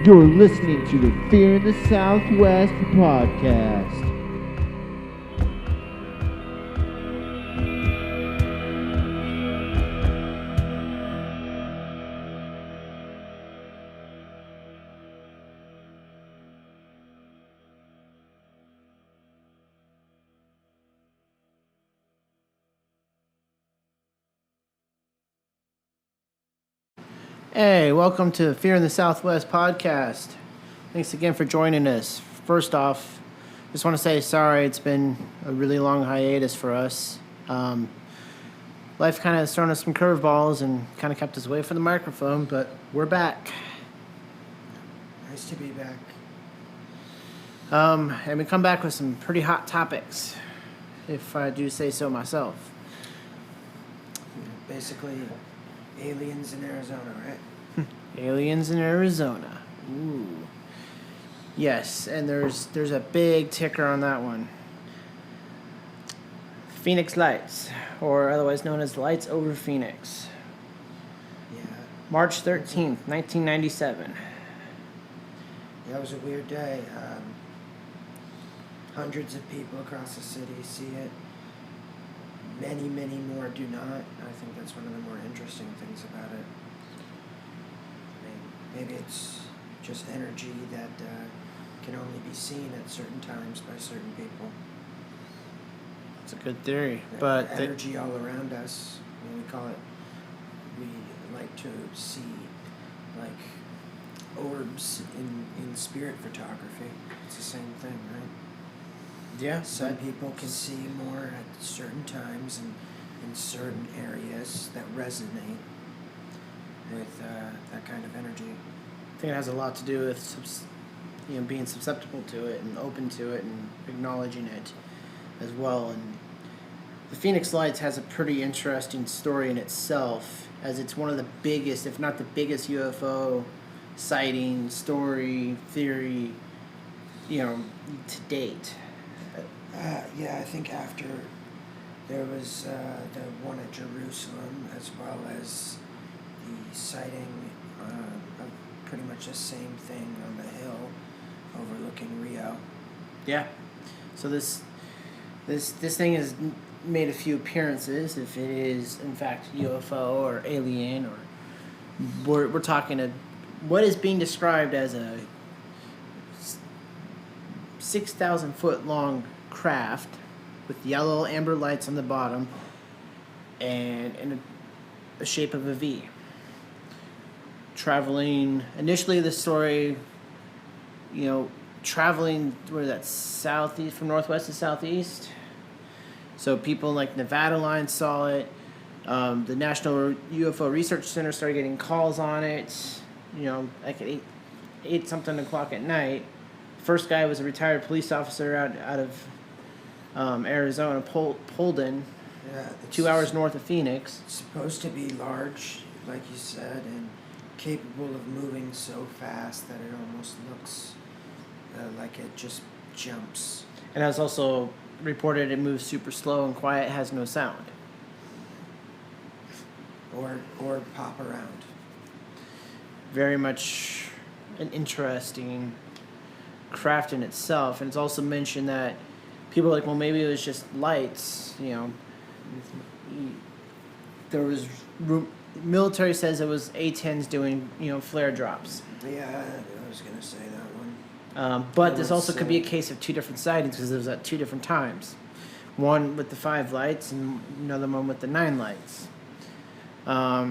You're listening to the Fear in the Southwest podcast. Hey, welcome to Fear in the Southwest podcast. Thanks again for joining us. First off, just want to say sorry. It's been a really long hiatus for us. Life kind of has thrown us some curveballs and kind of kept us away from the microphone, but we're back. Nice to be back. And we come back with some pretty hot topics, if I do say so myself. Basically, aliens in Arizona, right? Aliens in Arizona. Ooh. Yes, and there's a big ticker on that one. Phoenix Lights, or otherwise known as Lights Over Phoenix. Yeah. March 13th, 1997. Yeah, it was a weird day. Hundreds of people across the city see it. Many, many more do not. I think that's one of the more interesting things about it. Maybe it's just energy that can only be seen at certain times by certain people. It's a good theory, but energy all around us. We call it. We like to see like orbs in spirit photography. It's the same thing, right? yeah, Some people can see more at certain times and in certain areas that resonate with that kind of energy. I think it has a lot to do with being susceptible to it and open to it and acknowledging it as well. And the Phoenix Lights has a pretty interesting story in itself, as it's one of the biggest, if not the biggest, UFO sighting story theory, to date. Yeah, I think after there was the one at Jerusalem, as well as the sighting of pretty much the same thing on the hill overlooking Rio. Yeah. So this thing has made a few appearances. If it is in fact UFO or alien, or we're talking what is being described as a 6,000 foot long craft with yellow amber lights on the bottom and in a shape of a V. Traveling, initially the story, traveling southeast, from northwest to southeast. So people like Nevada line saw it. The National UFO Research Center started getting calls on it, like at 8 something o'clock at night. First guy was a retired police officer out of Arizona, Polden, 2 hours north of Phoenix. It's supposed to be large, like you said, and capable of moving so fast that it almost looks like it just jumps. And as also reported, it moves super slow and quiet, has no sound. Or pop around. Very much an interesting craft in itself. And it's also mentioned that people are like, well, maybe it was just lights, There was military says it was A-10s doing, flare drops. Yeah, I was going to say that one. But this also could be a case of two different sightings because it was at two different times. One with the 5 lights and another one with the 9 lights. Are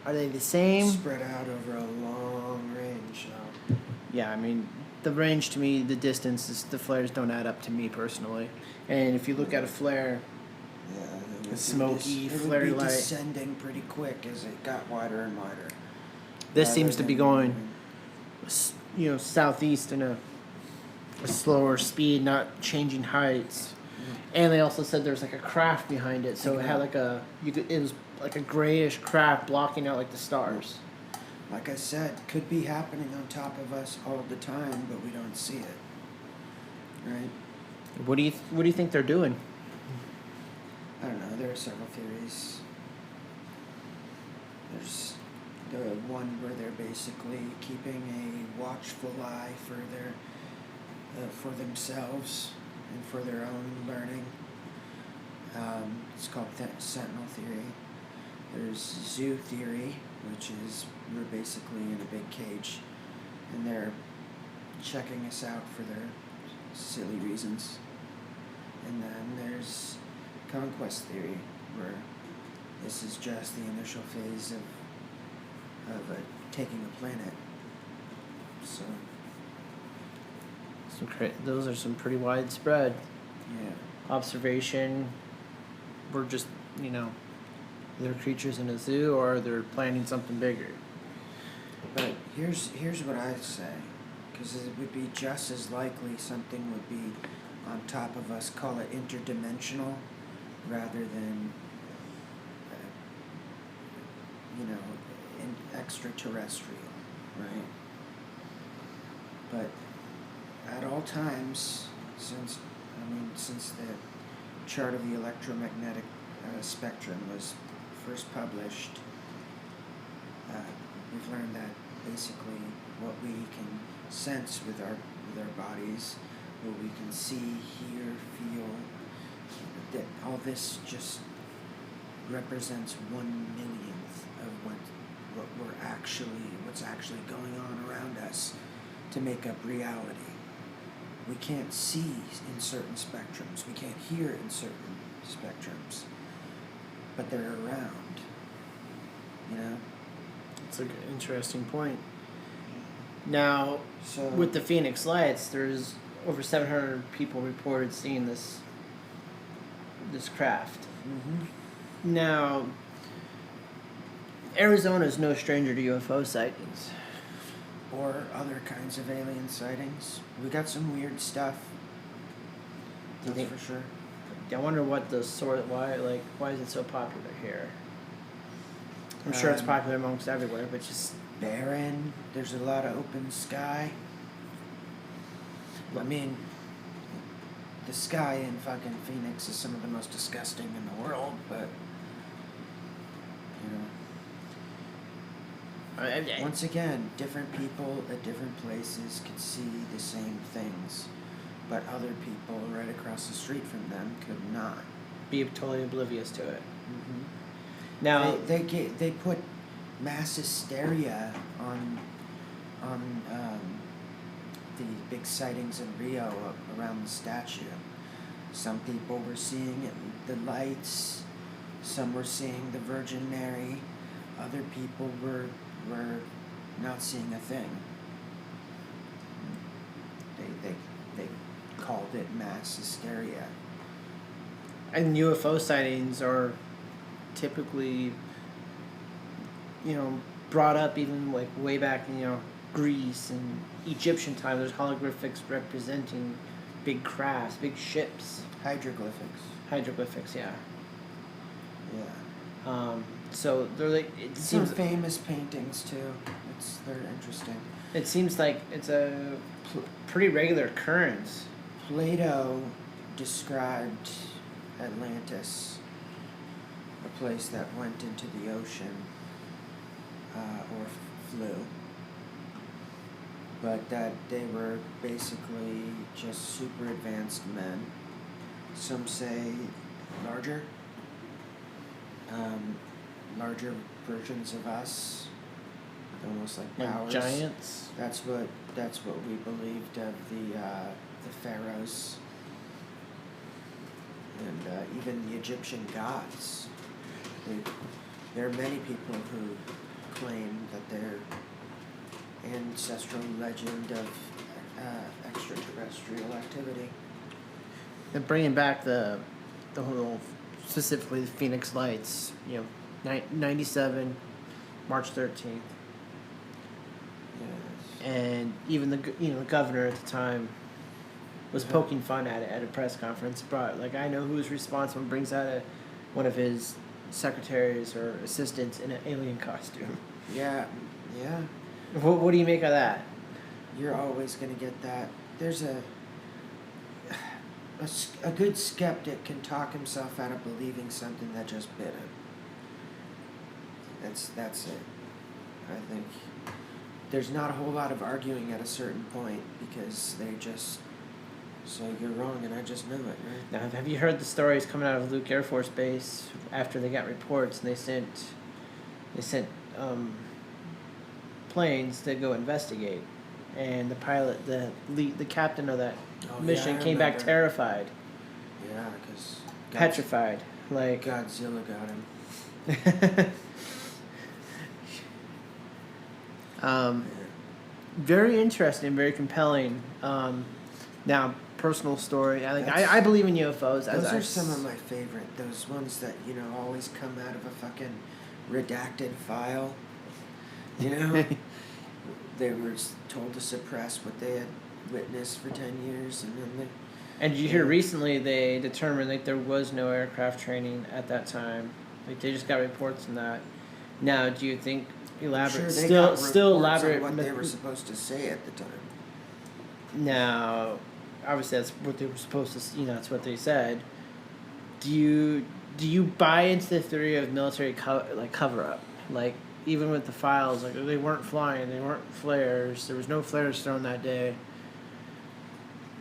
they the same? Spread out over a long range. So. Yeah, I mean, the range to me, the distance, the flares don't add up to me personally. And if you look at a flare, yeah, a smoky it flare would be light, descending pretty quick as it got wider and wider. this seems to be going, southeast in a slower speed, not changing heights. And they also said there's like a craft behind it, so it had it was like a grayish craft blocking out like the stars. Like I said, could be happening on top of us all the time, but we don't see it. Right? What do you think they're doing? I don't know. There are several theories. There's The one where they're basically keeping a watchful eye for themselves and for their own learning. It's called Sentinel theory. There's zoo theory, which is we're basically in a big cage, and they're checking us out for their silly reasons. And then there's conquest theory, where this is just the initial phase of taking a planet. So those are some pretty widespread yeah, observation. We're just, they're creatures in a zoo, or they're planning something bigger. but here's what I say, because it would be just as likely something would be on top of us, call it interdimensional, rather than extraterrestrial, right? But at all times, since the chart of the electromagnetic spectrum was first published, we've learned that basically what we can sense with our bodies, what we can see, hear, feel, that all this just represents 1/1,000,000th of what's actually going on around us to make up reality. We can't see in certain spectrums, we can't hear in certain spectrums, but they're around, It's an interesting point. Now, So with the Phoenix Lights, there's over 700 people reported seeing this craft. Mm-hmm. Now, Arizona is no stranger to UFO sightings. Or other kinds of alien sightings. We got some weird stuff. Do you That's think- for sure. I wonder what the sort. Why is it so popular here? I'm sure it's popular amongst everywhere, but just Barren. There's a lot of open sky. I mean, the sky in fucking Phoenix is some of the most disgusting in the world, but once again, different people at different places could see the same things, but other people right across the street from them could not. be totally oblivious to it. Mm-hmm. Now, They put mass hysteria on the big sightings in Rio around the statue. Some people were seeing the lights, some were seeing the Virgin Mary, other people were not seeing a thing. They called it mass hysteria. and UFO sightings are typically, brought up even like way back in Greece and Egyptian time. There's hieroglyphics representing big crafts, big ships. Hieroglyphics, Yeah. yeah. So they're like it Some seems. famous paintings too. They're interesting. It seems like it's a pretty regular occurrence. Plato described Atlantis, a place that went into the ocean or flew, but that they were basically just super advanced men. Some say larger versions of us, almost like Like powers. giants. That's what we believed of the pharaohs and even the Egyptian gods. There are many people who claim that their ancestral legend of extraterrestrial activity. And bringing back the whole, specifically the Phoenix Lights, 97, March 13th. Yes. And even the governor at the time was Yeah. poking fun at it at a press conference. I know who's responsible, and brings out one of his secretaries or assistants in an alien costume. Yeah. What do you make of that? You're always going to get that. There's a good skeptic can talk himself out of believing something that just bit him. That's it. I think there's not a whole lot of arguing at a certain point because they just say you're wrong and I just know it, right? Now, have you heard the stories coming out of Luke Air Force Base after they got reports and they sent planes to go investigate, and the pilot, the captain of that mission I came back remember. terrified, Yeah, because petrified, like. Godzilla got him. Very interesting, very compelling. Now, personal story. I believe in UFOs. Those are some of my favorite. Those ones that always come out of a fucking redacted file. They were told to suppress what they had witnessed for 10 years, and then they. And did you hear recently they determined there was no aircraft training at that time. They just got reports on that. Now, do you think elaborate? Sure, they got still reports elaborate. on what they were supposed to say at the time. Now, obviously that's what they were supposed to. That's what they said. Do you buy into the theory of military cover up? Like, even with the files, they weren't flying, they weren't flares. There was no flares thrown that day.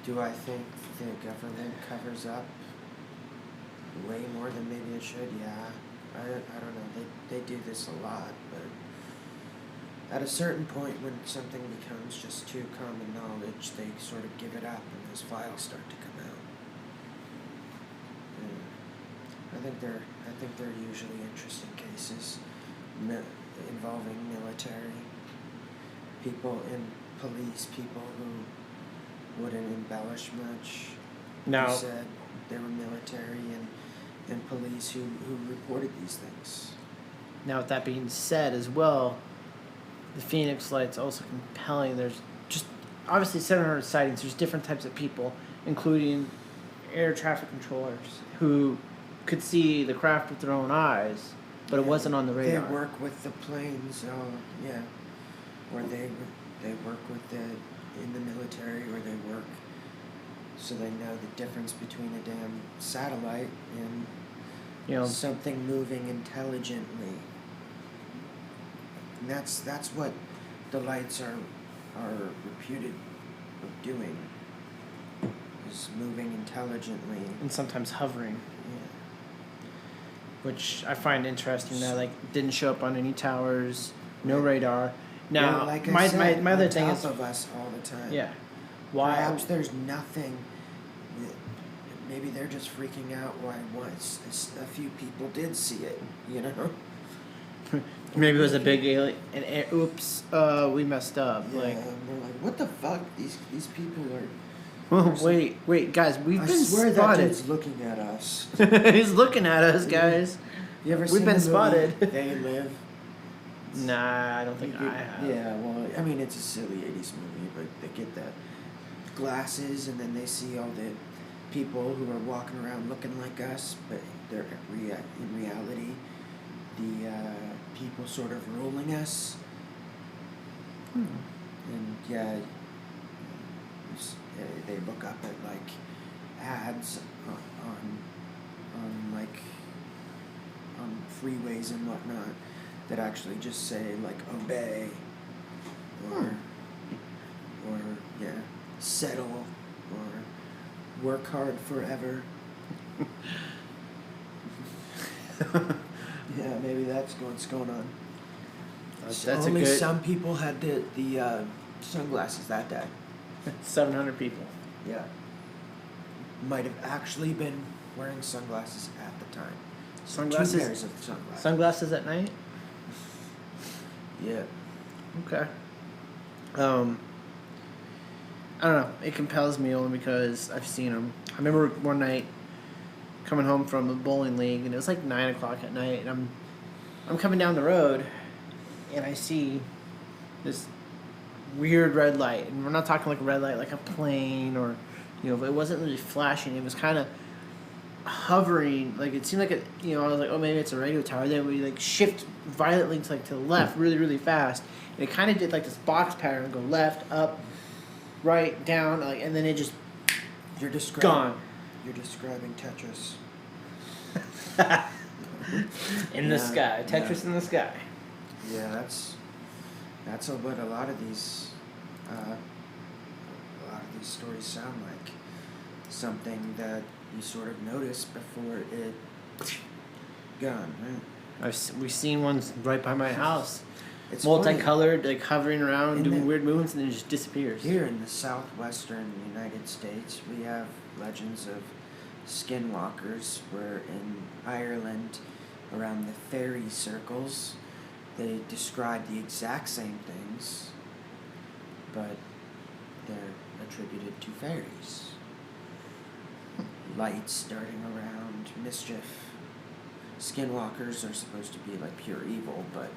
Do I think the government covers up way more than maybe it should? Yeah. I don't know. They do this a lot, but at a certain point when something becomes just too common knowledge, they sort of give it up and those files start to come out. I think they're usually interesting cases involving military people and police people who wouldn't embellish much. No. Who said they were military and police who reported these things. Now, with that being said as well, the Phoenix Light's also compelling. There's just obviously 700 sightings. There's different types of people, including air traffic controllers who could see the craft with their own eyes, but it wasn't on the radar. They work with the planes, yeah, or they work with in the military, or they work so they know the difference between a damn satellite and something moving intelligently. And that's what the lights are reputed of doing, is moving intelligently. And sometimes hovering, Yeah. which I find interesting. That didn't show up on any towers, no radar. Now, like I said, my other on thing top is of us all the time. yeah, why? Perhaps there's nothing. Maybe they're just freaking out why once a few people did see it. Maybe it was a big alien, and oops, we messed up. Yeah, and they're like, what the fuck? These people are. Oh, wait, guys, we've been swear spotted. that dude's looking at us. He's looking at us, guys. You ever We've seen been the movie spotted. They Live? Nah, I don't think I have. Yeah, well, I mean, it's a silly 80s movie, but they get the glasses and then they see all the people who are walking around looking like us, but they're in reality the people sort of ruling us. And yeah, they look up at ads on freeways and whatnot that actually just say obey or settle or work hard forever. Yeah, maybe that's what's going on. That's Only a good some people had the sunglasses that day. 700 people. Yeah. Might have actually been wearing sunglasses at the time. Sunglasses? 2 pairs of sunglasses. Sunglasses at night? Yeah. Okay. I don't know. It compels me only because I've seen them. I remember one night coming home from a bowling league, and it was 9 o'clock at night, and I'm coming down the road, and I see this weird red light, and we're not talking a red light like a plane or, it wasn't really flashing. It was kind of hovering, it seemed like I was like, oh, maybe it's a radio tower. Then we shift violently to the left, really, really fast, and it kind of did this box pattern, go left, up, right, down, and then it just You're describing. gone. You're describing Tetris. In the Yeah, sky, Tetris yeah. in the sky. Yeah, that's. That's what a lot of these stories sound like. Something that you sort of notice before it gone. Right? We've seen ones right by my house. It's Multicolored, like hovering around, And doing then- weird movements, and then it just disappears. Here in the southwestern United States, we have legends of skinwalkers, where in Ireland, around the fairy circles, they describe the exact same things, but they're attributed to fairies. Lights darting around, mischief. Skinwalkers are supposed to be like pure evil, but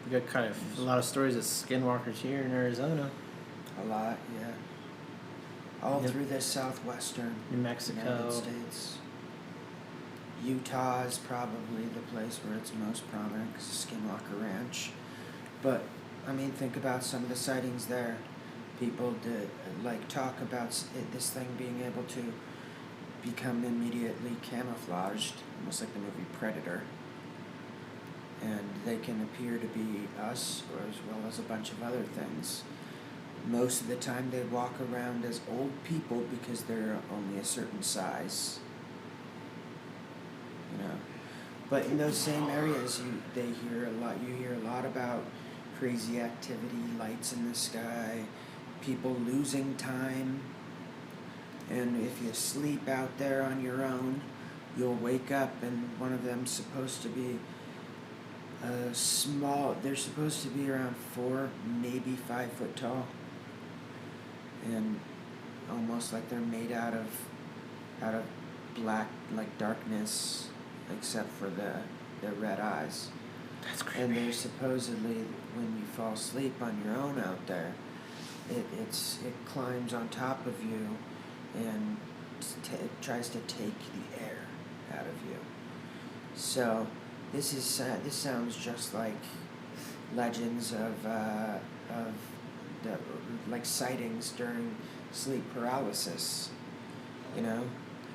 We got kind of a lot of stories of skinwalkers here in Arizona, a lot, yeah. All Yep. through the southwestern New Mexico. United States. Utah is probably the place where it's most prominent, 'cause it's Skinwalker Ranch. But, I mean, think about some of the sightings there. People talk about this thing being able to become immediately camouflaged, almost like the movie Predator. And they can appear to be us, or as well as a bunch of other things. Most of the time they walk around as old people because they're only a certain size. You know. But in those same areas you hear a lot about crazy activity, lights in the sky, people losing time. And if you sleep out there on your own, you'll wake up and one of them's supposed to be they're supposed to be around 4, maybe 5 foot tall. And almost like they're made out of black, like darkness, except for their red eyes. That's creepy. And they're supposedly, when you fall asleep on your own out there, it climbs on top of you and it tries to take the air out of you. So this sounds just like legends of like sightings during sleep paralysis. You know.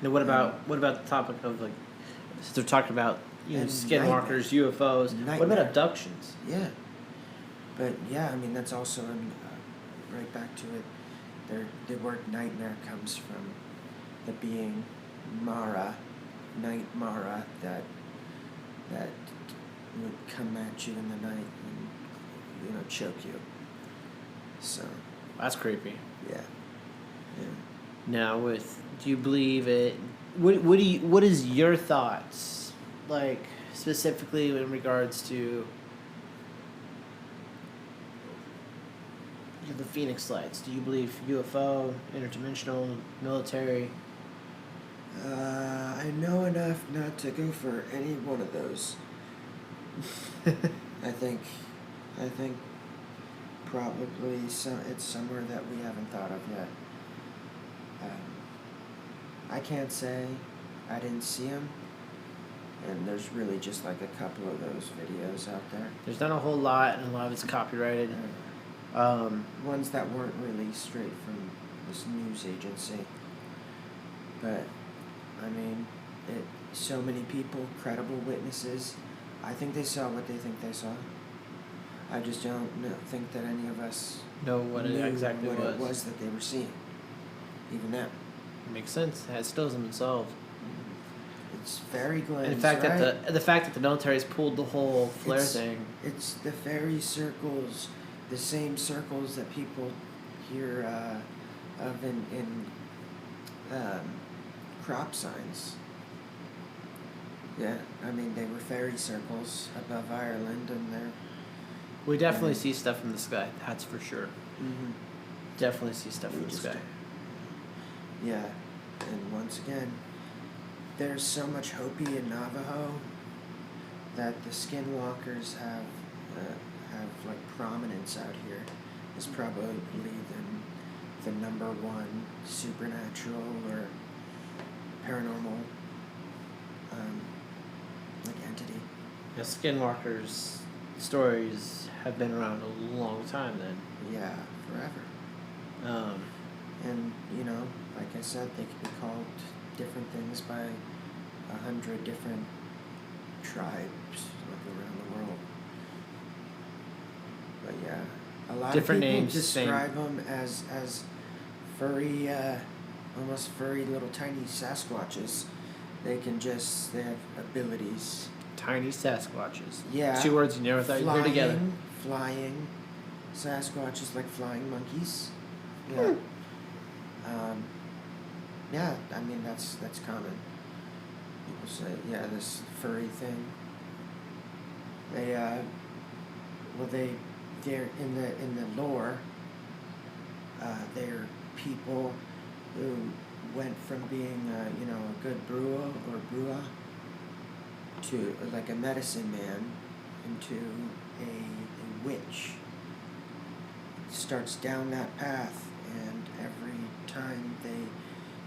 Now, what about the topic of like, since they're talking about And skinwalkers, UFOs? What about Nightmare. abductions? Yeah. But yeah, I mean that's also right back to it. The word nightmare comes from the being Mara, night Mara, that would come at you in the night and choke you. So That's creepy. yeah. Now, do you believe it? What is your thoughts, like specifically in regards to the Phoenix Lights? Do you believe UFO, interdimensional, military? I know enough not to go for any one of those. I think probably it's somewhere that we haven't thought of yet. I can't say I didn't see them, and there's really just like a couple of those videos out there. There's not a whole lot, and a lot of it's copyrighted. Ones that weren't released straight from this news agency. But, I mean, so many people, credible witnesses, I think they saw what they think they saw. I just don't think that any of us Know what it knew exactly what was. it was that they were seeing. Even now. Makes sense. It still hasn't been solved. It's fairy glens, And the fact right? that the fact that the military's pulled the whole flare thing. It's the fairy circles, the same circles that people hear of in crop signs. Yeah, I mean they were fairy circles above Ireland, and they're. We definitely see stuff in the sky. That's for sure. Mm-hmm. Definitely see stuff in We the just sky. Yeah, and once again, there's so much Hopi in Navajo that the skinwalkers have like prominence out here. Is probably the number one supernatural or paranormal like entity. Yeah, skinwalkers stories have been around a long time then. Yeah, forever. And like I said, they could be called different things by 100 different tribes like around the world. But yeah, a lot Different of people names, describe them as furry, almost furry little tiny Sasquatches. They have abilities. Tiny Sasquatches. Yeah. 2 words you never thought you'd hear together. Flying Sasquatches, like flying monkeys. Yeah. Yeah, I mean that's common. People say, yeah, this furry thing. They're in the lore. They're people who went from being a good brewer to like a medicine man into a witch. Starts down that path, and every time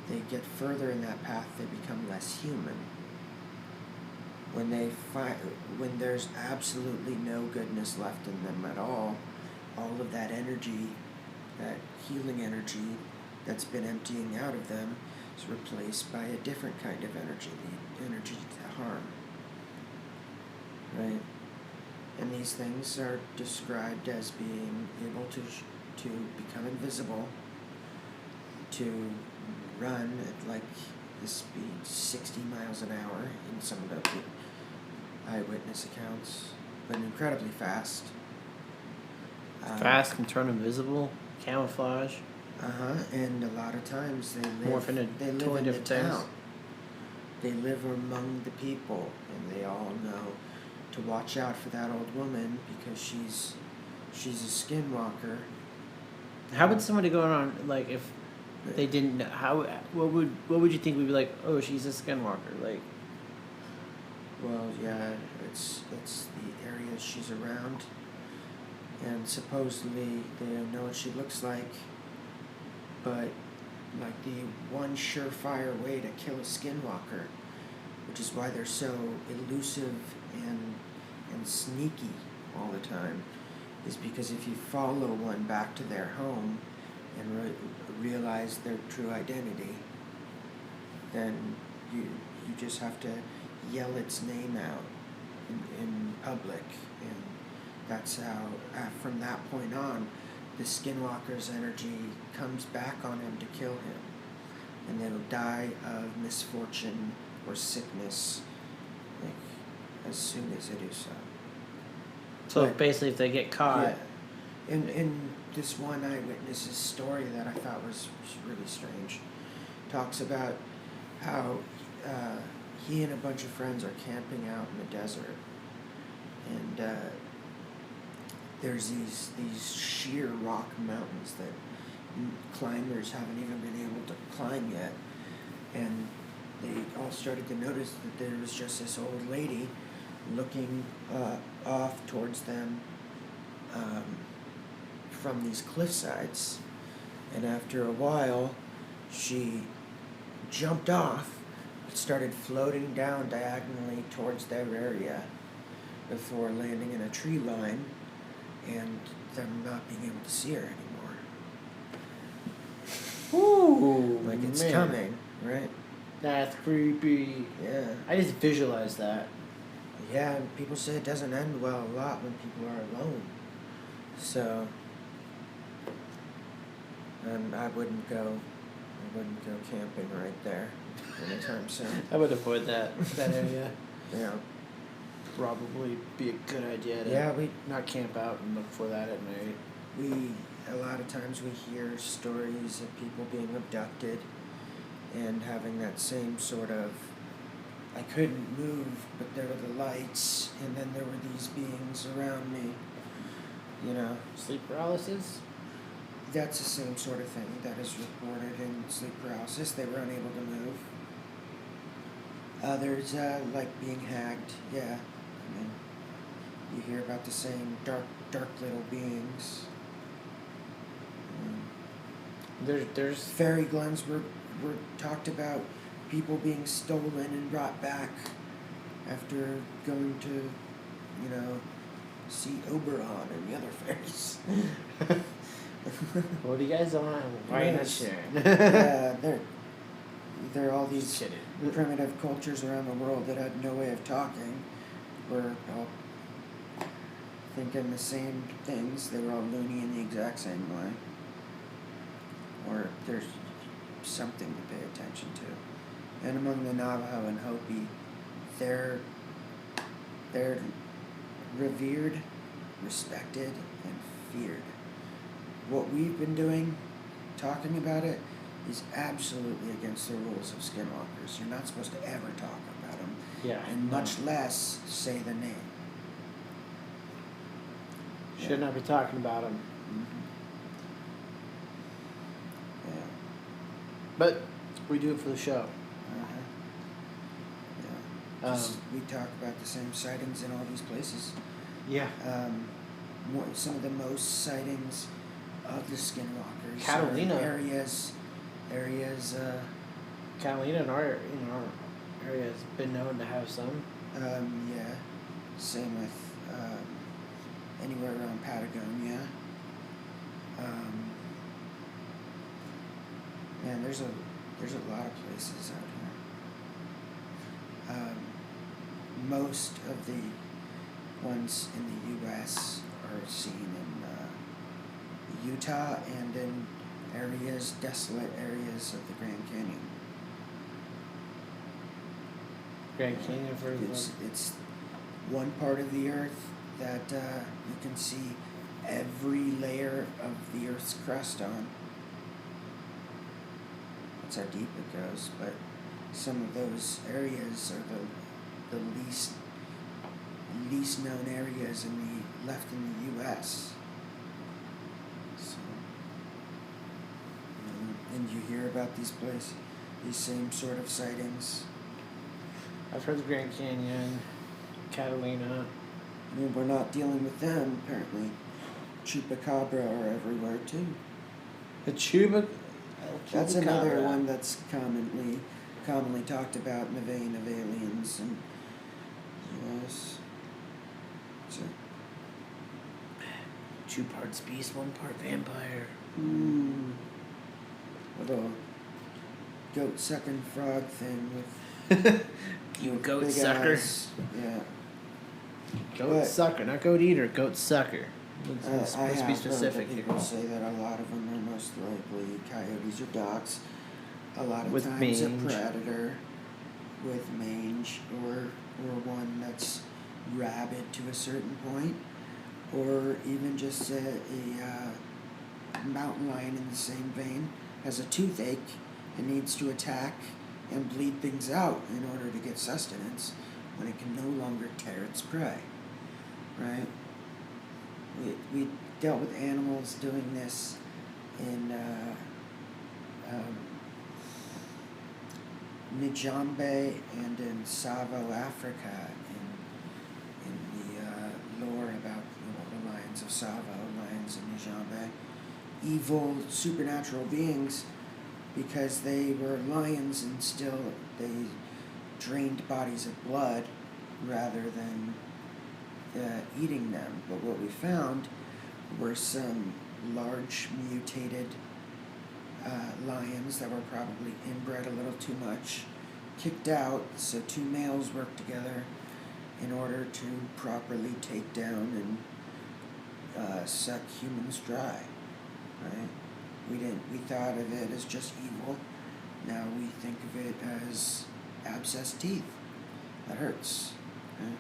they get further in that path, they become less human. When there's absolutely no goodness left in them at all of that energy, that healing energy that's been emptying out of them, is replaced by a different kind of energy, the energy to harm. Right? And these things are described as being able to become invisible, to run at like the speed 60 miles an hour in some of the eyewitness accounts, but incredibly fast. Fast and turn invisible, camouflage. And a lot of times they Morph into live totally in different the things. town. They live among the people, and they all know to watch out for that old woman because she's a skinwalker. How would somebody go around, like, if they didn't know, what would you think would be like, oh, she's a skinwalker, like? Well, yeah, it's the area she's around, and supposedly they don't know what she looks like, but like the one surefire way to kill a skinwalker, which is why they're so elusive and sneaky all the time, is because if you follow one back to their home and realize their true identity, then you just have to yell its name out in public, and that's how from that point on the skinwalker's energy comes back on him to kill him, and they'll die of misfortune or sickness like as soon as they do so. So But- basically, if they get caught, Yeah. In this one eyewitness's story that I thought was really strange, talks about how he and a bunch of friends are camping out in the desert, and there's these sheer rock mountains that climbers haven't even been able to climb yet, and they all started to notice that there was just this old lady looking off towards them from these cliff sides, and after a while she jumped off, started floating down diagonally towards their area before landing in a tree line and them not being able to see her anymore. ooh, Like it's man. coming, right? That's creepy. Yeah. I just visualized that. Yeah, and people say it doesn't end well a lot when people are alone. So, I wouldn't go camping right there anytime soon. I would avoid that area. Yeah. Probably be a good idea to Yeah, we not camp out and look for that at night. a lot of times we hear stories of people being abducted and having that same sort of, I couldn't move, but there were the lights, and then there were these beings around me, you know. Sleep paralysis? That's the same sort of thing that is reported in sleep paralysis. They were unable to move. Others, like being hacked, yeah. I mean, you hear about the same dark little beings. There's Fairy glens were talked about people being stolen and brought back after going to, see Oberon and the other fairies. what do you guys want? Why are you not Yes. sharing? Yeah, they're all Just these kidding. primitive cultures around the world that had no way of talking, were all thinking the same things. They were all loony in the exact same way. Or there's something to pay attention to. And among the Navajo and Hopi, they're revered, respected, and feared. What we've been doing, talking about it, is absolutely against the rules of skinwalkers. You're not supposed to ever talk about them, Yeah. and much less say the name. Should not be talking about them. Yeah. But we do it for the show. Uh-huh. Yeah. Just, we talk about the same sightings in all these places. Yeah. Some of the most sightings of the skinwalkers Catalina. are areas. Catalina in our area has been known to have some. Yeah. Same with anywhere around Patagonia. Man, there's a lot of places out here. Most of the ones in the U.S. are seen in Utah and in desolate areas of the Grand Canyon. Grand Canyon for It's one part of the earth that you can see every layer of the Earth's crust on. That's how deep it goes, but some of those areas are the least known areas left in the U.S. So, and you hear about these same sort of sightings. I've heard the Grand Canyon, Catalina. I mean, we're not dealing with them, apparently. Chupacabra are everywhere, too. The Chuba. That's another one that's commonly talked about in the vein of aliens and U.S. So, 2 parts beast, 1 part vampire. Little goat sucking frog thing with You goat big sucker. eyes. Yeah. Goat sucker, not goat eater, goat sucker. It's I supposed to be have specific heard that here. people say that a lot of them are most likely coyotes or dogs. A lot of With times mange. a predator with mange, or one that's rabid to a certain point, or even just a mountain lion in the same vein has a toothache and needs to attack and bleed things out in order to get sustenance when it can no longer tear its prey, right? We dealt with animals doing this in Njambe and in Savo, Africa, in the lore about the lions of Savo, lions in Njambe, evil supernatural beings, because they were lions and still they drained bodies of blood rather than eating them. But what we found were some large mutated lions that were probably inbred a little too much, kicked out, so 2 males worked together in order to properly take down and suck humans dry, right? We thought of it as just evil. Now we think of it as abscessed teeth. That hurts, right?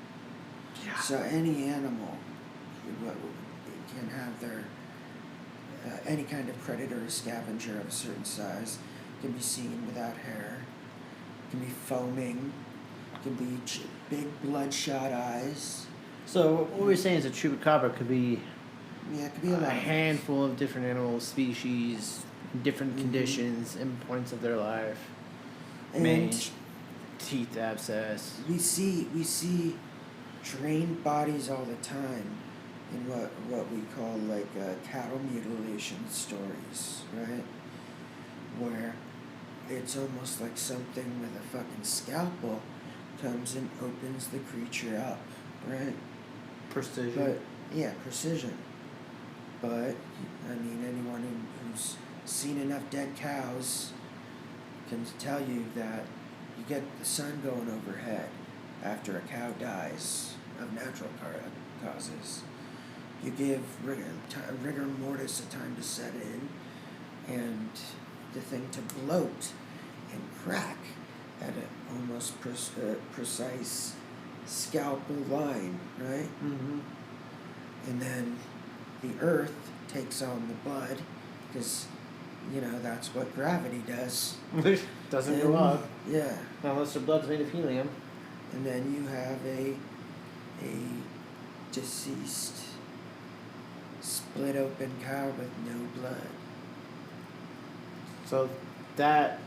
Yeah. So any animal can have their any kind of predator or scavenger of a certain size can be seen without hair, can be foaming, can be big bloodshot eyes. So what we're saying is a chupacabra could be Yeah, it could be a a lot. handful of different animal species, different Mm-hmm. conditions and points of their life. And Mange, teeth abscess. we see drained bodies all the time in what we call like cattle mutilation stories, right? Where it's almost like something with a fucking scalpel comes and opens the creature up, right? Precision. But yeah, precision. But I mean, anyone who's seen enough dead cows can tell you that you get the sun going overhead after a cow dies, of natural causes. You give rigor mortis a time to set in, and the thing to bloat and crack at an almost precise scalpel line, right? Mm-hmm. And then the earth takes on the blood, because, that's what gravity does. Doesn't go up. Yeah. Unless the blood's made of helium. And then you have a deceased, split open cow with no blood. So that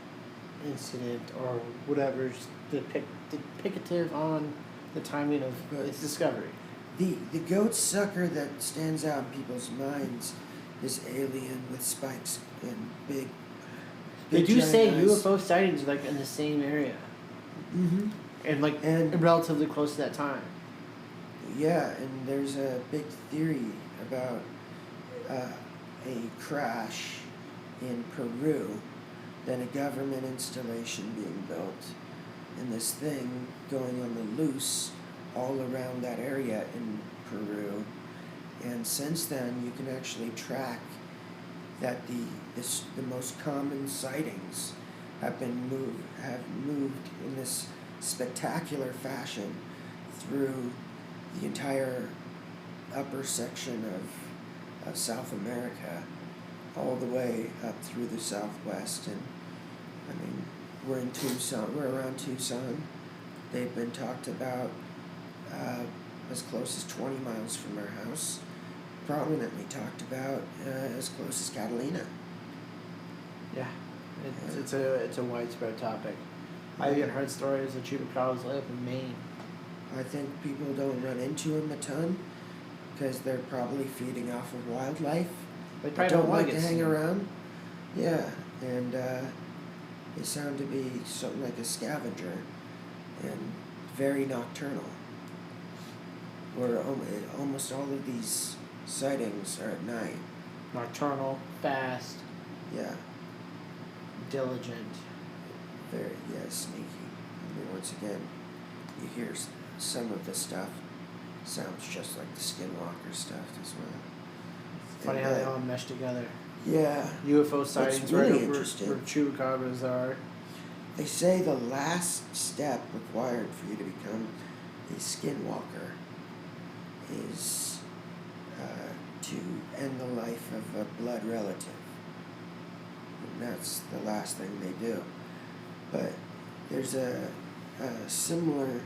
incident or whatever is depicative on the timing of its discovery. The goat sucker that stands out in people's minds is alien with spikes and big. They do say giant eyes. UFO sightings are in the same area. Mm-hmm. And relatively close to that time. Yeah, and there's a big theory about a crash in Peru, then a government installation being built, and this thing going on the loose all around that area in Peru. And since then, you can actually track that the most common sightings have moved in this spectacular fashion through the entire upper section of South America, all the way up through the Southwest. And I mean, we're in Tucson. We're around Tucson. They've been talked about as close as 20 miles from our house. Prominently talked about as close as Catalina. Yeah, it's a widespread topic. I even heard stories of chupacabras live up in Maine. I think people don't run into them a ton because they're probably feeding off of wildlife. They probably don't like to it. hang around. Yeah, and they sound to be something like a scavenger and very nocturnal. Where almost all of these sightings are at night. Nocturnal, fast, Yeah, diligent. very sneaky. I mean, once again, you hear some of the stuff sounds just like the Skinwalker stuff as well. Funny how they all mesh together. Yeah. UFO sightings really right over interesting. where chupacabras are. They say the last step required for you to become a Skinwalker is to end the life of a blood relative. And that's the last thing they do. But there's a similar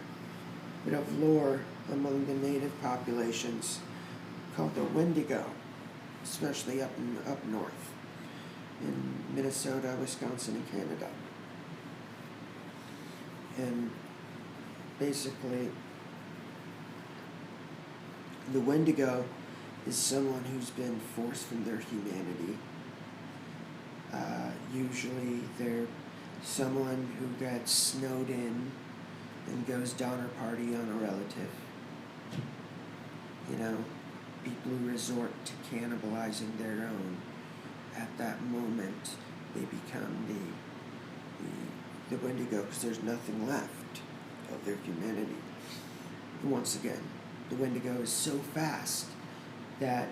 bit of lore among the native populations called the Wendigo, especially up north in Minnesota, Wisconsin, and Canada. And basically, the Wendigo is someone who's been forced from their humanity. Usually they're someone who got snowed in and goes donner party on a relative. People who resort to cannibalizing their own. At that moment, they become the Wendigo because there's nothing left of their humanity. And once again, the Wendigo is so fast that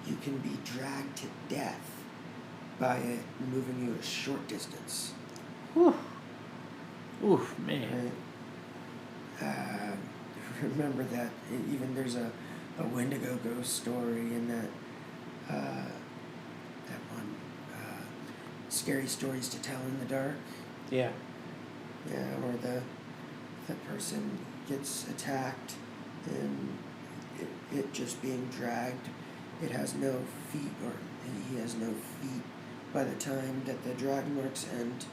you can be dragged to death by it moving you a short distance. Whew. Oof, man. Right? Remember that even there's a Wendigo ghost story in that one Scary Stories to Tell in the Dark. Yeah. Yeah, where the person gets attacked and it just being dragged. It has no feet, or he has no feet by the time that the drag marks end.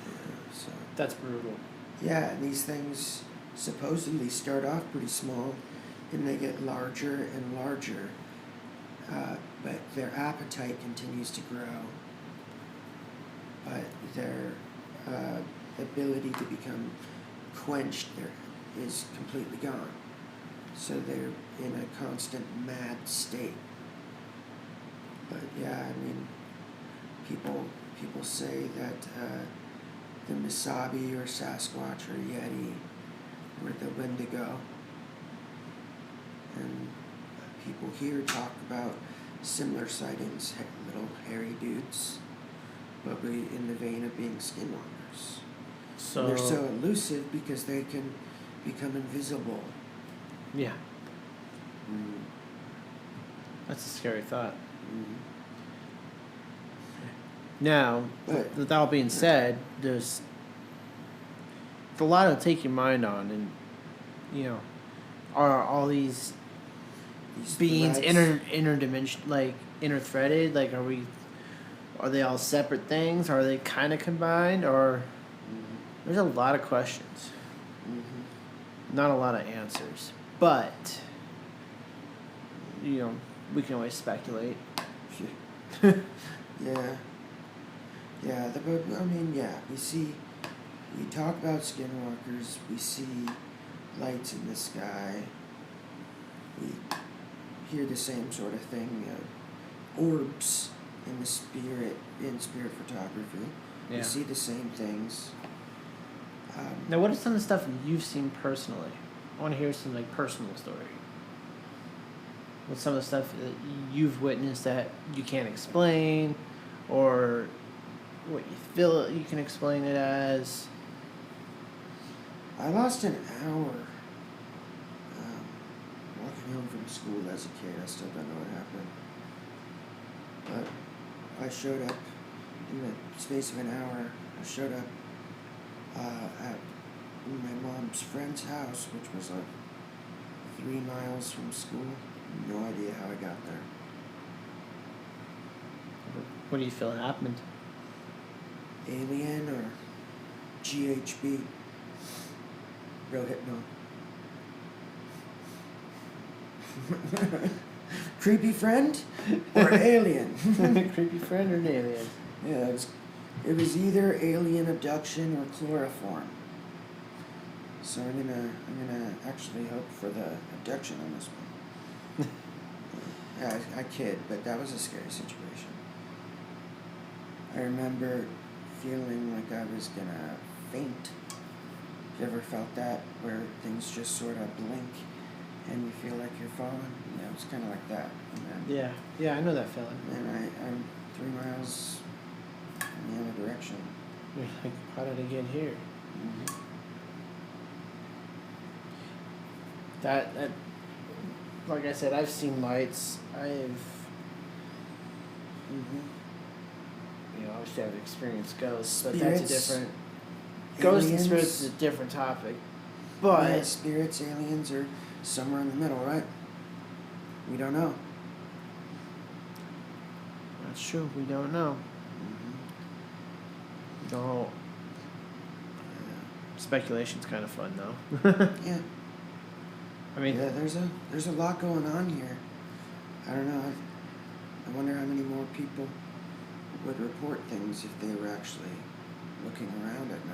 Yeah, so. That's brutal. Yeah, and these things supposedly start off pretty small and they get larger and larger, but their appetite continues to grow, but their ability to become quenched is completely gone. So they're in a constant mad state. But yeah, I mean, people say that the Misabi or Sasquatch or Yeti or the Wendigo. And people here talk about similar sightings, little hairy dudes, but in the vein of being skinwalkers. So And they're so elusive because they can become invisible. yeah, that's a scary thought. Now, But- with that all being said, there's a lot to take your mind on, and are all these These beings threads- interdimension, like interthreaded? Like, are they all separate things? Are they kind of combined? Or there's a lot of questions, not a lot of answers. But we can always speculate. Yeah. Yeah, we talk about skinwalkers, we see lights in the sky, we hear the same sort of thing, orbs in spirit photography. Yeah. We see the same things. Now, what is some of the stuff you've seen personally? I want to hear some personal story. What's some of the stuff that you've witnessed that you can't explain, or what you feel you can explain it as? I lost an hour walking home from school as a kid. I still don't know what happened. But I showed up in the space of an hour. I showed up at my mom's friend's house, which was 3 miles from school. No idea how I got there. What do you feel happened? Alien or GHB? Rohypnol. Creepy friend or alien? Creepy friend or an alien? Yeah, it was either alien abduction or chloroform. So I'm gonna actually hope for the abduction on this one. Yeah, I kid, but that was a scary situation. I remember feeling like I was gonna faint. You ever felt that, where things just sort of blink and you feel like you're falling? Yeah, it's kind of like that. And then, Yeah, I know that feeling. and I'm 3 miles in the other direction. You're like, how did I get here? That like I said, I've seen lights. Obviously I've experienced ghosts, but that's a Spirits, different. Ghosts and aliens. spirits is a different topic. Yeah, But spirits, aliens are somewhere in the middle, right? We don't know. that's true. We don't know. No. Speculation's kind of fun, though. Yeah. I mean, Yeah, there's a lot going on here. I don't know. I wonder how many more people would report things if they were actually looking around at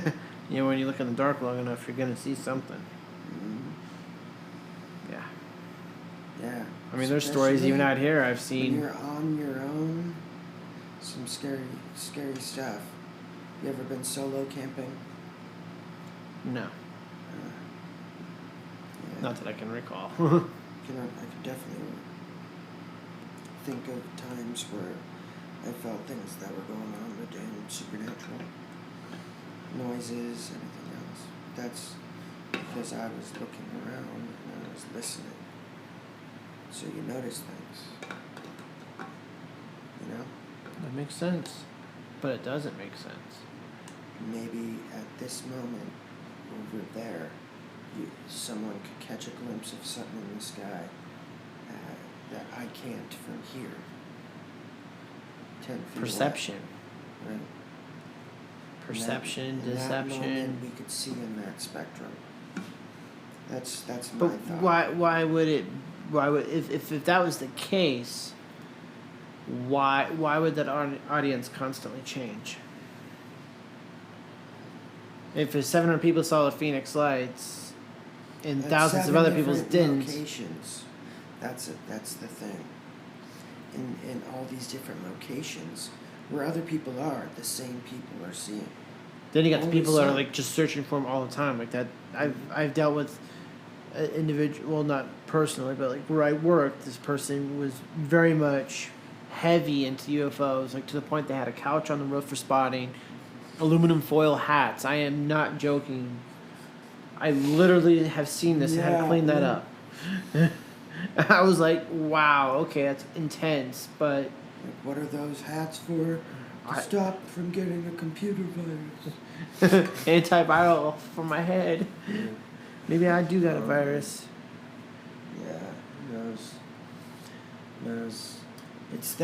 night. when you look in the dark long enough, you're gonna see something. Yeah. Yeah. I mean, there's stories even Especially out here I've when seen. you're on your own. Some scary stuff. You ever been solo camping? No, Yeah. not that I can recall. I can definitely think of times where I felt things that were going on with damn supernatural noises, anything else. That's because I was looking around and I was listening. So you notice things. You know? That makes sense, but it doesn't make sense. Maybe at this moment over there, someone could catch a glimpse of something in the sky that I can't from here. 10 feet Perception, away, right? perception, In that moment, deception. we could see in that spectrum. That's my But thought. why would it? Why would if that was the case? Why would that audience constantly change? If 700 people saw the Phoenix Lights, and That's thousands of 7 other people different didn't, Locations. That's the thing. In all these different locations, where other people are, the same people are seeing. Then you got the Only people that are some. like just searching for them all the time, like that. I've dealt with an individual, well, not personally, but like where I worked, this person was very much heavy into UFOs, like to the point they had a couch on the roof for spotting, aluminum foil hats. I am not joking. I literally have seen this and had to Yeah, clean that yeah. up. I was like, wow, okay, that's intense, but Like, what are those hats for? To I- stop from getting a computer virus. antiviral for my head. Yeah. Maybe I do got a virus. Yeah, those. It's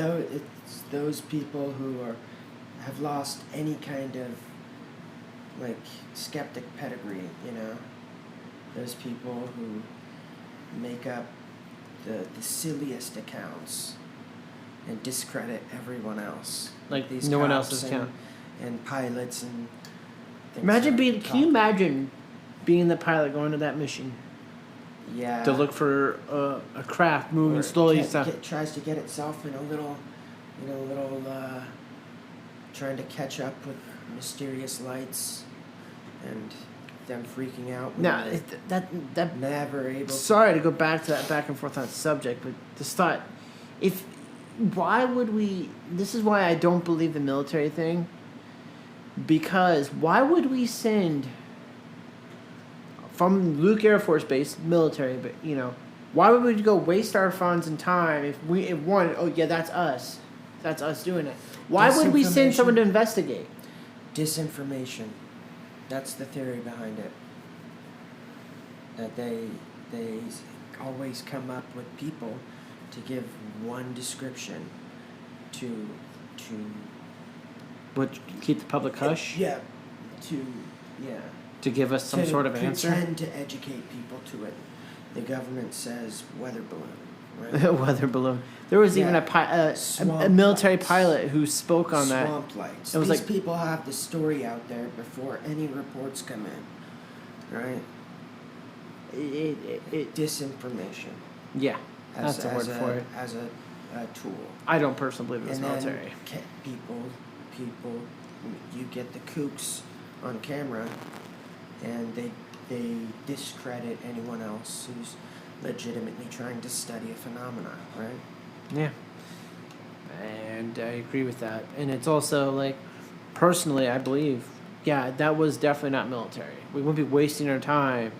those people who have lost any kind of like skeptic pedigree. You know, those people who make up the silliest accounts and discredit everyone else. Like these no one cops else's and, account. and pilots and things Imagine like being. Can you top- imagine being the pilot going to that mission Yeah. to look for a craft moving Or slowly? tries to get itself in a little, trying to catch up with mysterious lights, and them freaking out. when Now they're that. never able. Sorry to go back to that back and forth on that subject, but this thought, why would we? This is why I don't believe the military thing. Because why would we send from Luke Air Force Base, military, but why would we go waste our funds and time if that's us doing it. Why would we send someone to investigate? Disinformation. That's the theory behind it. That they always come up with people to give one description to Would keep the public hush Yeah. to give us some to sort of answer? pretend to educate people to it. The government says weather balloon, right? Weather balloon. There was even Yeah. a Swamp military lights. pilot who spoke on that. Swamp lights. It was These like- people have the story out there before any reports come in, right? It Disinformation. yeah, that's the word for it. As a tool. I don't personally believe it's And then military. people, you get the kooks on camera, and they discredit anyone else who's legitimately trying to study a phenomenon, right? Yeah. And I agree with that. And it's also like, personally, I believe, yeah, that was definitely not military. We wouldn't be wasting our time.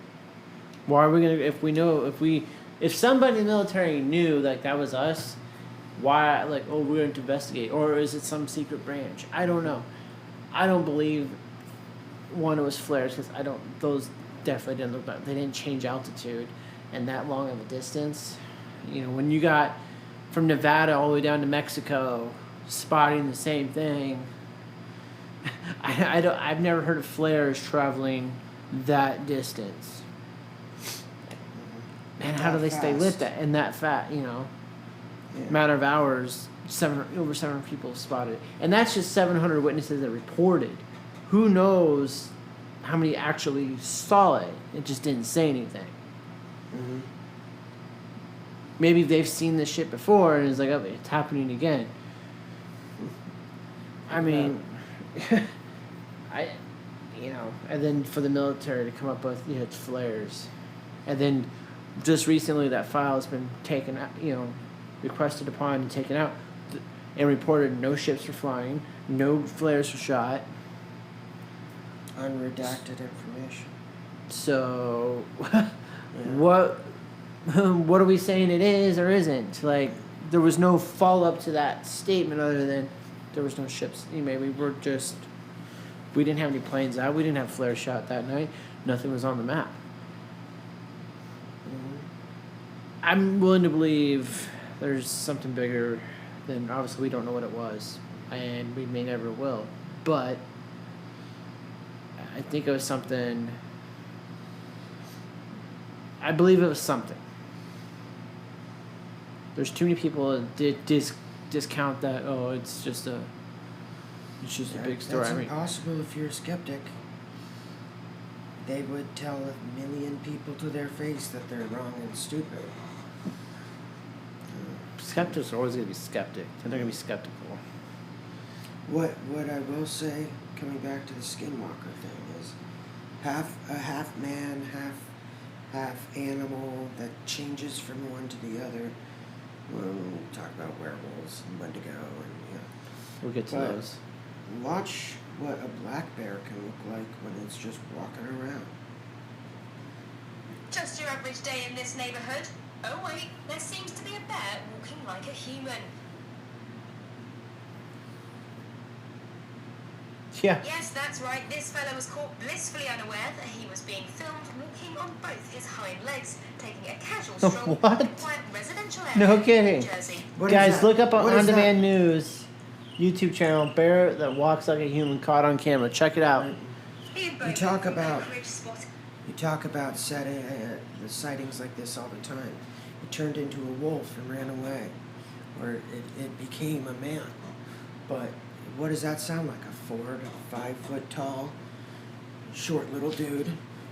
Why are we gonna if somebody in the military knew like that was us, why we're going to investigate, or is it some secret branch? I don't know. I don't believe it was flares because those definitely didn't look like they didn't change altitude and that long of a distance. When you got from Nevada all the way down to Mexico spotting the same thing, I've never heard of flares traveling that distance. Man, how do they stay lit that in that Yeah. matter of hours? Over 700 people spotted it, and that's just 700 witnesses that reported. Who knows how many actually saw it? It just didn't say anything. Mm-hmm. Maybe they've seen this shit before and it's like, oh, it's happening again. I mean, and then for the military to come up with, it's flares. And then just recently that file has been taken out, requested upon and taken out and reported no ships were flying, no flares were shot. Unredacted information. So, what are we saying it is or isn't? Like, there was no follow-up to that statement other than there was no ships. Maybe we didn't have any planes out. We didn't have flares shot that night. Nothing was on the map. Mm-hmm. I'm willing to believe there's something bigger than, obviously we don't know what it was, and we may never will. But I think it was something. I believe it was something. There's too many people that did discount that. Oh, it's just a big story. That's impossible if you're a skeptic. They would tell 1 million people to their face that they're wrong and stupid. Skeptics are always going to be skeptic. They're going to be skeptical. What I will say, coming back to the Skinwalker thing, is half man, half animal that changes from one to the other. We'll talk about werewolves and Wendigo and We'll get to But- those. watch what a black bear can look like when it's just walking around. Just your average day in this neighborhood. Oh wait, there seems to be a bear walking like a human. Yeah. Yes, that's right. This fellow was caught blissfully unaware that he was being filmed walking on both his hind legs, taking a casual stroll What? in a quiet residential area No in kidding. New Jersey. What is Guys, that? look up on What is that? On-Demand News YouTube channel, bear that walks like a human caught on camera. Check it out. Ian You Bowman talk from about- Oak Ridge Spot. You talk about the sightings like this all the time. It turned into a wolf and ran away, or it became a man. But what does that sound like? A 4 to 5 foot tall, short little dude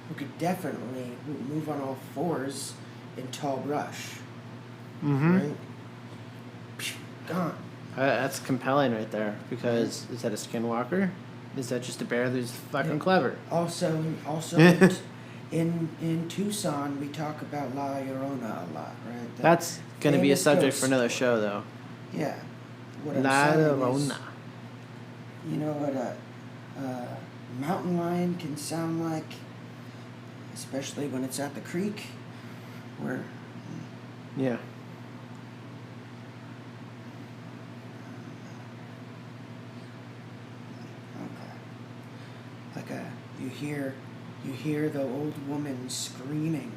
who could definitely move on all fours in tall brush. Mm-hmm. Right? Phew, gone. That's compelling right there. Because is that a skinwalker? Is that just a bear who's fucking clever? Also, in Tucson, we talk about La Llorona a lot, right? The That's gonna be a famous subject ghost for another story. show, though. Yeah. What I'm La saying is, Llorona. you know what a mountain lion can sound like, especially when it's at the creek, where Yeah. you hear the old woman screaming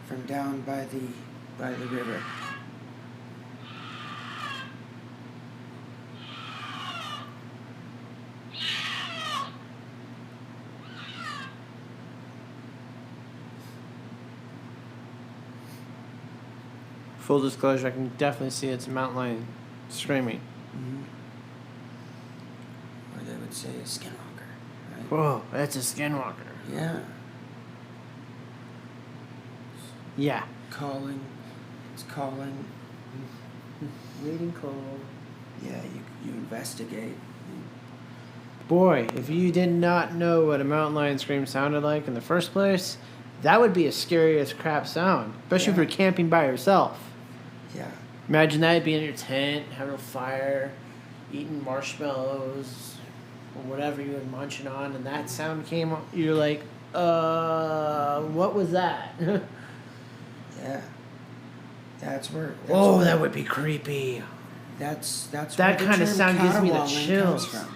from down by the river. Full disclosure, I can definitely see it's a mountain lion screaming. Mm-hmm. Or they would say a skinwalker, right? Whoa, that's a skinwalker. Yeah. Yeah. Calling. It's calling. Waiting call. Yeah, you investigate. Boy, if you did not know what a mountain lion scream sounded like in the first place, that would be a scary as crap sound. Especially if Yeah. you're camping by yourself. Yeah. Imagine that being in your tent, having a fire, eating marshmallows, or whatever you were munching on, and that sound came on. You're like, what was that? Yeah. That's where. Oh, where- that would be creepy. That's That where the kinda term sound gives me the caterwauling chills. comes from.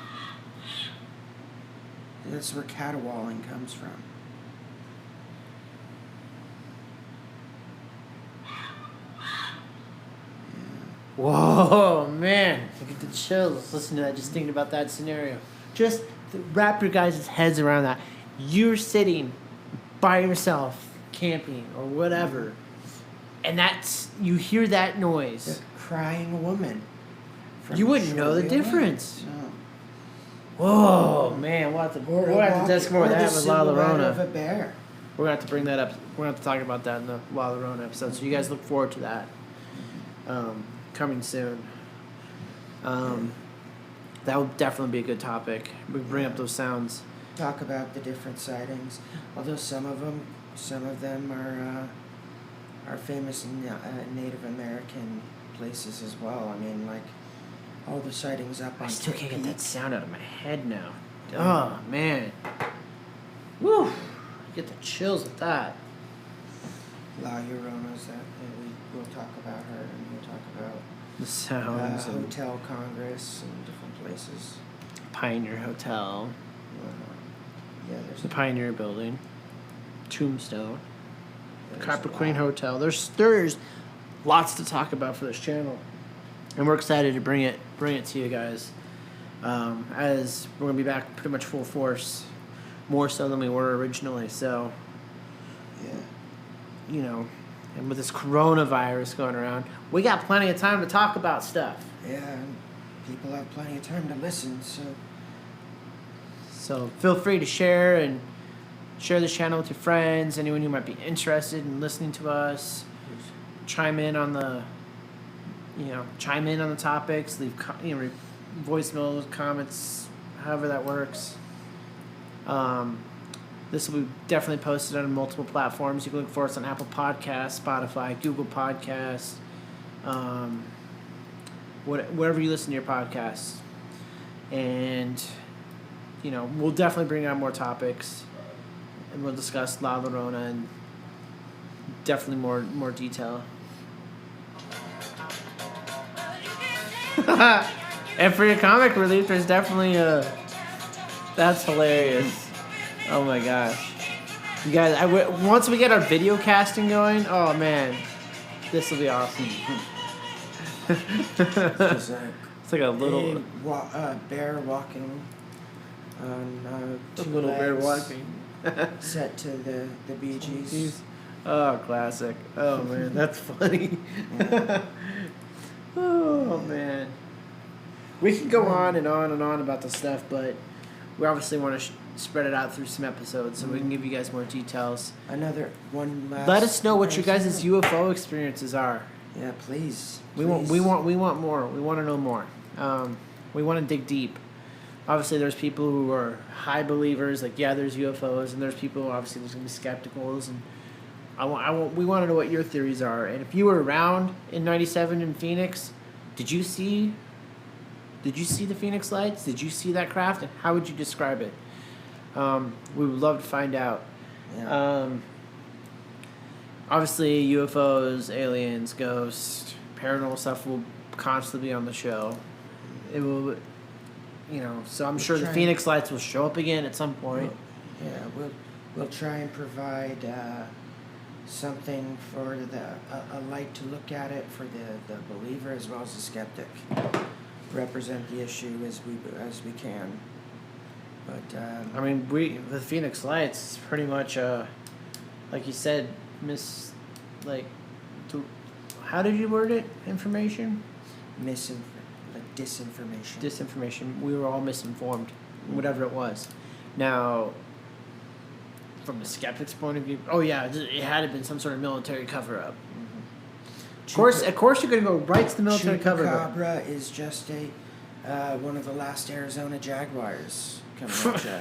That's where caterwauling comes from. Whoa, man. I get the chills listening to that, just thinking about that scenario. Just wrap your guys' heads around that. You're sitting by yourself, camping or whatever, and you hear that The noise. crying woman. from You wouldn't know the shortly away. difference. No. Whoa, man. We'll have to discuss more of that with La Of a Llorona. bear. We're going to have to bring that up. We're going to have to talk about that in the La Llorona episode, so you guys look forward to that. Coming soon. That would definitely be a good topic. We bring up those sounds. Talk about the different sightings. Although some of them are famous in Native American places as well. I mean, like all the sightings up on I still can't get that Peak. sound out of my head now. Oh, man. Woo! I get the chills with that. La Llorona's that we'll talk about her, and we'll talk about The sounds and Hotel Congress and different places. Pioneer Hotel, Yeah, there's the Pioneer Building, Tombstone, there's Copper a Queen lot. Hotel. There's lots to talk about for this channel, and we're excited to bring it to you guys. As we're gonna be back pretty much full force, more so than we were originally. So, Yeah. you know, and with this coronavirus going around, we got plenty of time to talk about stuff. Yeah, and people have plenty of time to listen, so So feel free to share this channel with your friends, anyone who might be interested in listening to us. Chime in on the topics. voicemails, comments, however that works. This will be definitely posted on multiple platforms. You can look for us on Apple Podcasts, Spotify, Google Podcasts, wherever you listen to your podcasts. And, we'll definitely bring out more topics. And we'll discuss La Llorona in definitely more detail. And for your comic relief, there's definitely that's hilarious. Oh my gosh. You guys, once we get our video casting going, oh man, this will be awesome. It's It's like a little bear walking on two little bear legs, walking. set to the Bee Gees. Oh, classic. Oh man, that's funny. Oh man. We can go on and on and on about the stuff, but we obviously want to spread it out through some episodes so we can give you guys more details. Another one last. Let us know what your guys' UFO experiences are. Yeah, please. We want more. We want to know more. We want to dig deep. Obviously, there's people who are high believers, like there's UFOs, and there's people who obviously there's gonna be skepticals, and we want to know what your theories are. And if you were around in '97 in Phoenix, did you see the Phoenix Lights? Did you see that craft? And how would you describe it? We would love to find out. Yeah. Obviously, UFOs, aliens, ghosts, paranormal stuff will constantly be on the show. It will, so I'm sure the Phoenix Lights will show up again at some point. We'll try and provide something for a light to look at it for the believer as well as the skeptic. Represent the issue as we can. But the Phoenix Lights is pretty much like you said, how did you word it? Information? Disinformation. Disinformation. We were all misinformed, whatever it was. Now, from the skeptic's point of view, it had been some sort of military cover-up. Mm-hmm. Of course, you're going to go right to the military cover-up. Chupacabra is just one of the last Arizona Jaguars coming at you.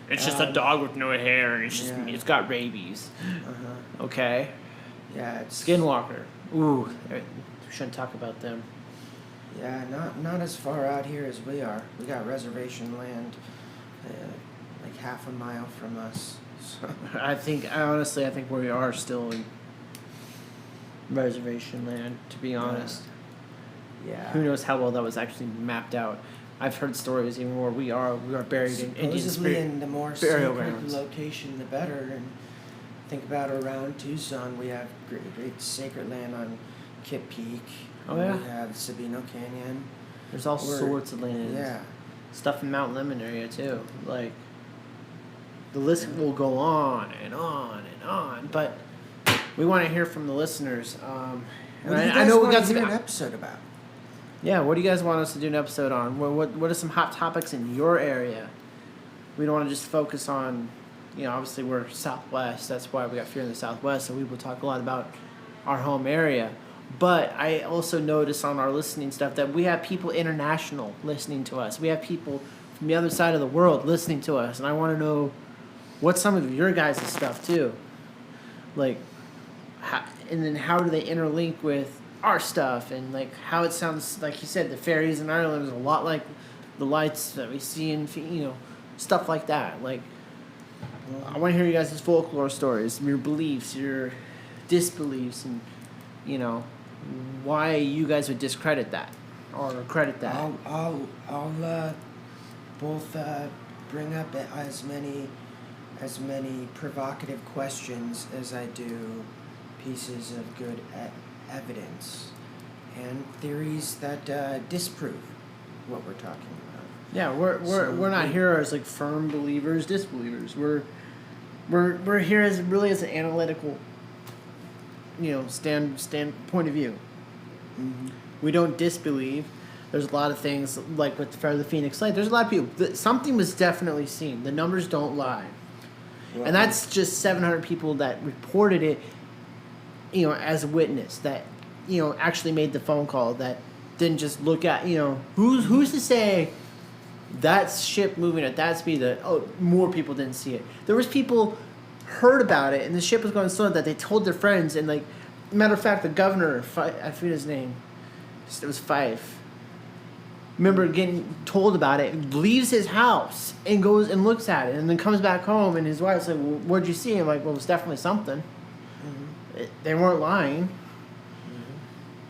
It's just a dog with no hair, and it's got rabies. Uh-huh. Okay. Yeah, it's Skinwalker. Ooh, we shouldn't talk about them. Yeah, not as far out here as we are. We got reservation land, like half a mile from us. So. I think we are still in reservation land, to be honest. Yeah. Who knows how well that was actually mapped out. I've heard stories even where we are buried in Indian Supposedly in the more burial secret grounds. location, the better. And think about around Tucson, we have great sacred land on Kip Peak. Oh, yeah. We have Sabino Canyon. There's all sorts of land. Yeah. Stuff in Mount Lemmon area too. Like, the list will go on and on and on, but we want to hear from the listeners. What do you guys want to do an episode about? Yeah, what do you guys want us to do an episode on? What are some hot topics in your area? We don't want to just focus on, obviously we're Southwest. That's why we got Fear in the Southwest, so we will talk a lot about our home area. But I also notice on our listening stuff that we have people international listening to us. We have people from the other side of the world listening to us, and I want to know what's some of your guys' stuff too. Like, and then how do they interlink with our stuff, and like how it sounds, like you said, the fairies in Ireland is a lot like the lights that we see in, stuff like that. Like, I want to hear you guys' folklore stories, your beliefs, your disbeliefs, and why you guys would discredit that or credit that. I'll both bring up as many provocative questions as I do pieces of good evidence and theories that disprove what we're talking about. Yeah, we're not here as like firm believers, disbelievers. We're here as an analytical, point of view. Mm-hmm. We don't disbelieve. There's a lot of things like with the Phoenix Light. There's a lot of people. Something was definitely seen. The numbers don't lie, and that's just 700 people that reported it. As a witness that, actually made the phone call that didn't just look at, who's to say that ship moving at that speed that more people didn't see it. There was people heard about it and the ship was going slow that they told their friends, and like matter of fact the governor, I forget his name, it was Fife, remember getting told about it, leaves his house and goes and looks at it and then comes back home, and his wife's like, well, what'd you see? I'm like, well, it was definitely something. They weren't lying.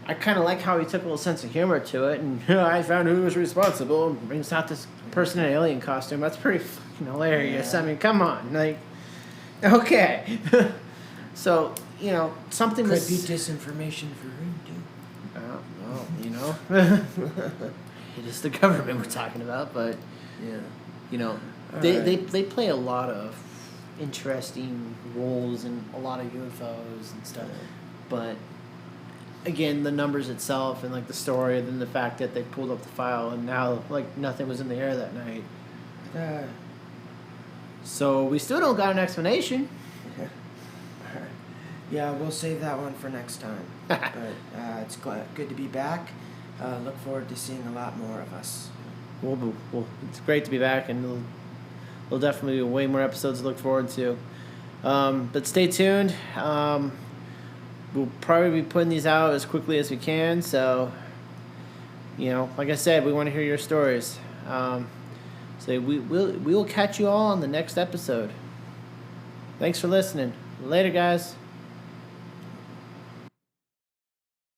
I kind of like how he took a little sense of humor to it, and I found who was responsible. And brings out this person in an alien costume. That's pretty fucking hilarious. Yeah. I mean, come on, like, okay. So something Could was be disinformation for him too. well, it is the government we're talking about, but Yeah. they play a lot of interesting roles in a lot of UFOs and stuff, but again, the numbers itself and like the story, and then the fact that they pulled up the file and now like nothing was in the air that night. So we still don't got an explanation. Yeah, we'll save that one for next time. But it's good to be back. Look forward to seeing a lot more of us. Well, it's great to be back, and there'll definitely be way more episodes to look forward to. But stay tuned. We'll probably be putting these out as quickly as we can. So, like I said, we want to hear your stories. So we will catch you all on the next episode. Thanks for listening. Later, guys.